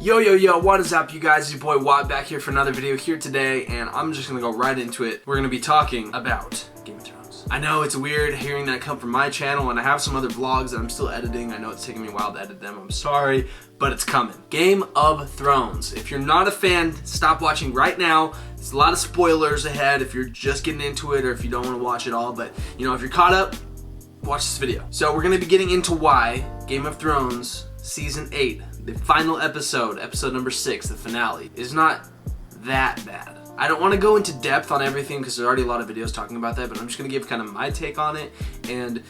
Yo, what is up, you guys? It's your boy Watt back here for another video here today, and I'm just gonna go right into it. We're gonna be talking about Game of Thrones. I know it's weird hearing that come from my channel, and I have some other vlogs that I'm still editing. I know it's taking me a while to edit them. I'm sorry, but it's coming. Game of Thrones. If you're not a fan, stop watching right now. There's a lot of spoilers ahead if you're just getting into it or if you don't want to watch it all, but if you're caught up, watch this video. So we're gonna be getting into why Game of Thrones Season 8, the final episode, episode number 6, the finale, is not that bad. I don't want to go into depth on everything because there's already a lot of videos talking about that, but I'm just going to give kind of my take on it and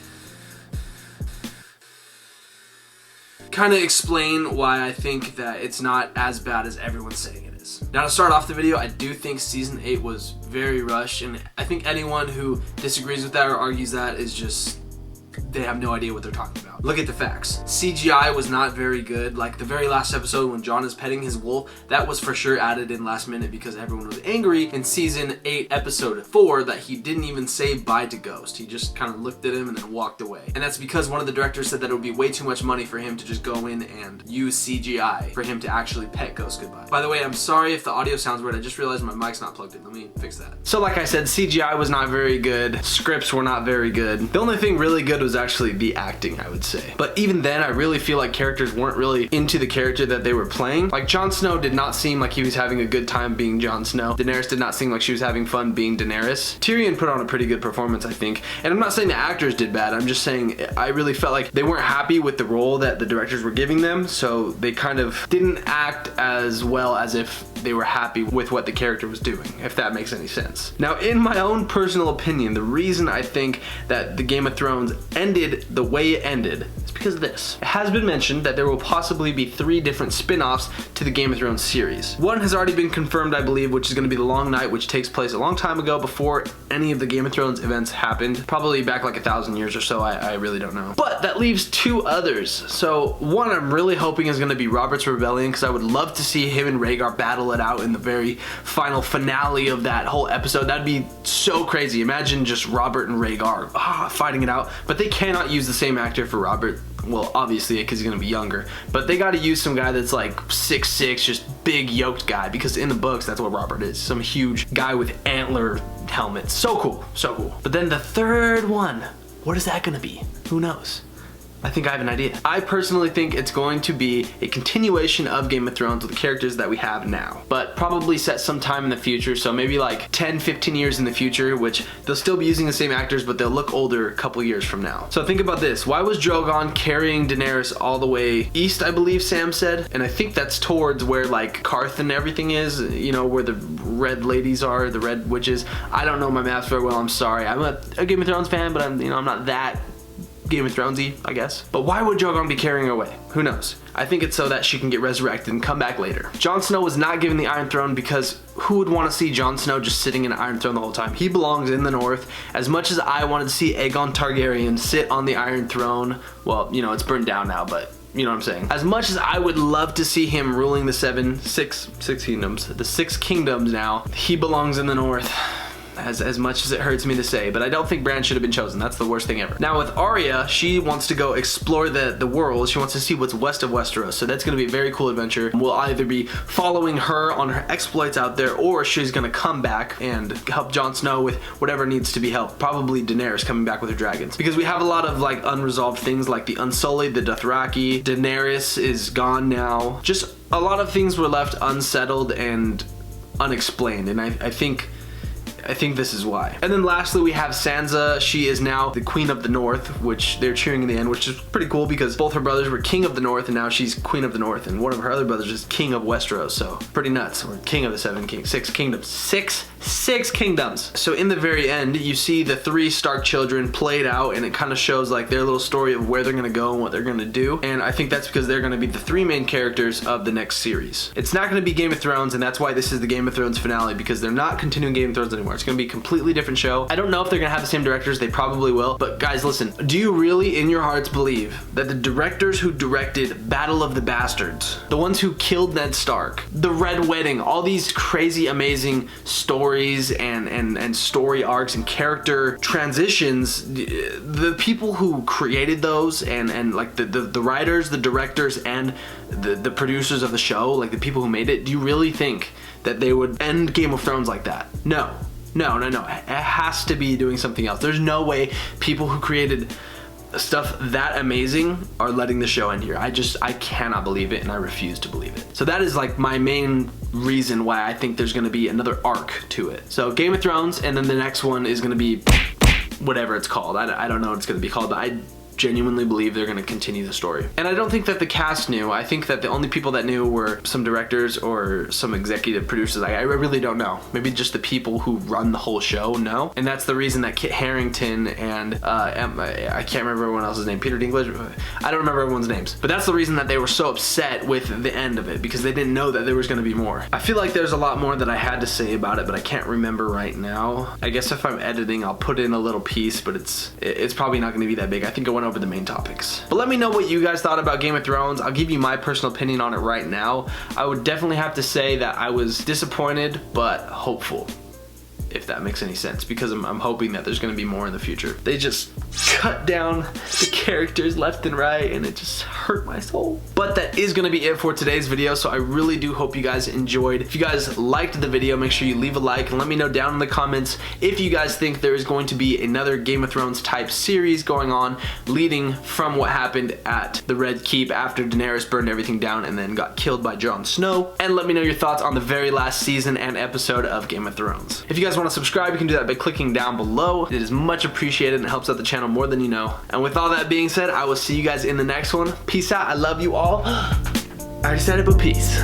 kind of explain why I think that it's not as bad as everyone's saying it is. Now, to start off the video, I do think Season 8 was very rushed, and I think anyone who disagrees with that or argues that is just, they have no idea what they're talking about. Look at the facts. CGI was not very good. Like the very last episode when Jon is petting his wolf, that was for sure added in last minute because everyone was angry in Season 8, Episode 4 that he didn't even say bye to Ghost. He just kind of looked at him and then walked away. And that's because one of the directors said that it would be way too much money for him to just go in and use CGI for him to actually pet Ghost goodbye. By the way, I'm sorry if the audio sounds weird. I just realized my mic's not plugged in. Let me fix that. So like I said, CGI was not very good. Scripts were not very good. The only thing really good was actually the acting, I would say. But even then, I really feel like characters weren't really into the character that they were playing. Like Jon Snow did not seem like he was having a good time being Jon Snow. Daenerys did not seem like she was having fun being Daenerys. Tyrion put on a pretty good performance, I think. And I'm not saying the actors did bad. I'm just saying I really felt like they weren't happy with the role that the directors were giving them, so they kind of didn't act as well as if they were happy with what the character was doing, if that makes any sense. Now, in my own personal opinion, the reason I think that the Game of Thrones ended the way it ended is because of this. It has been mentioned that there will possibly be 3 different spin-offs to the Game of Thrones series. One has already been confirmed, I believe, which is going to be The Long Night, which takes place a long time ago before any of the Game of Thrones events happened. Probably back like 1,000 years or so, I really don't know. But that leaves 2 others. So one I'm really hoping is going to be Robert's Rebellion, because I would love to see him and Rhaegar battle it out in the very final finale of that whole episode. That'd be so crazy. Imagine just Robert and Rhaegar fighting it out, but they cannot use the same actor for Robert. Well, obviously, because he's gonna be younger, but they got to use some guy that's like 6'6", just big yoked guy, because in the books that's what Robert is, some huge guy with antler helmet. So cool, so cool. But then the 3rd one, what is that gonna be? Who knows? I think I have an idea. I personally think it's going to be a continuation of Game of Thrones with the characters that we have now, but probably set some time in the future, so maybe like 10-15 years in the future, which they'll still be using the same actors, but they'll look older a couple years from now. So think about this. Why was Drogon carrying Daenerys all the way east, I believe Sam said? And I think that's towards where like Karth and everything is, where the red ladies are, the red witches. I don't know my maps very well, I'm sorry. I'm a Game of Thrones fan, but I'm not that Game of Thronesy, I guess. But why would Drogon be carrying her away? Who knows? I think it's so that she can get resurrected and come back later. Jon Snow was not given the Iron Throne because who would want to see Jon Snow just sitting in an Iron Throne the whole time? He belongs in the North. As much as I wanted to see Aegon Targaryen sit on the Iron Throne, well, it's burned down now, but you know what I'm saying. As much as I would love to see him ruling the six kingdoms, the 6 kingdoms now, he belongs in the North. As much as it hurts me to say, but I don't think Bran should have been chosen. That's the worst thing ever. Now with Arya, she wants to go explore the world. She wants to see what's west of Westeros, so that's gonna be a very cool adventure. We'll either be following her on her exploits out there, or she's gonna come back and help Jon Snow with whatever needs to be helped. Probably Daenerys coming back with her dragons, because we have a lot of like unresolved things like the Unsullied, the Dothraki. Daenerys is gone now. Just a lot of things were left unsettled and unexplained, and I think this is why. And then lastly, we have Sansa. She is now the Queen of the North, which they're cheering in the end, which is pretty cool because both her brothers were King of the North and now she's Queen of the North, and one of her other brothers is King of Westeros, so pretty nuts. Or King of the 7 Kings, 6 kingdoms. Six kingdoms. So in the very end, you see the 3 Stark children played out, and it kind of shows like their little story of where they're gonna go and what they're gonna do, and I think that's because they're gonna be the 3 main characters of the next series. It's not gonna be Game of Thrones, and that's why this is the Game of Thrones finale, because they're not continuing Game of Thrones anymore. It's gonna be a completely different show. I don't know if they're gonna have the same directors. They probably will, but guys, listen, do you really in your hearts believe that the directors who directed Battle of the Bastards, the ones who killed Ned Stark, the Red Wedding, all these crazy amazing stories and story arcs and character transitions, the people who created those and like the writers, the directors, and the producers of the show, like the people who made it, do you really think that they would end Game of Thrones like that? No. It has to be doing something else. There's no way people who created stuff that amazing are letting the show end here. I cannot believe it, and I refuse to believe it. So that is like my main reason why I think there's gonna be another arc to it. So Game of Thrones, and then the next one is gonna be whatever it's called. I don't know what it's gonna be called, but I genuinely believe they're gonna continue the story. And I don't think that the cast knew. I think that the only people that knew were some directors or some executive producers. I really don't know. Maybe just the people who run the whole show know. And that's the reason that Kit Harington and I can't remember everyone else's name. Peter Dinklage? I don't remember everyone's names. But that's the reason that they were so upset with the end of it, because they didn't know that there was gonna be more. I feel like there's a lot more that I had to say about it, but I can't remember right now. I guess if I'm editing, I'll put in a little piece, but it's probably not gonna be that big. I think I went over the main topics. But let me know what you guys thought about Game of Thrones. I'll give you my personal opinion on it right now. I would definitely have to say that I was disappointed, but hopeful, if that makes any sense, because I'm hoping that there's gonna be more in the future. They just cut down the characters left and right, and it just hurt my soul. But that is gonna be it for today's video, so I really do hope you guys enjoyed. If you guys liked the video, make sure you leave a like and let me know down in the comments if you guys think there is going to be another Game of Thrones type series going on, leading from what happened at the Red Keep after Daenerys burned everything down and then got killed by Jon Snow. And let me know your thoughts on the very last season and episode of Game of Thrones. If you guys want to subscribe, you can do that by clicking down below. It is much appreciated and helps out the channel more than you know. And with all that being said, I will see you guys in the next one. Peace out. I love you all. I already said it, but peace.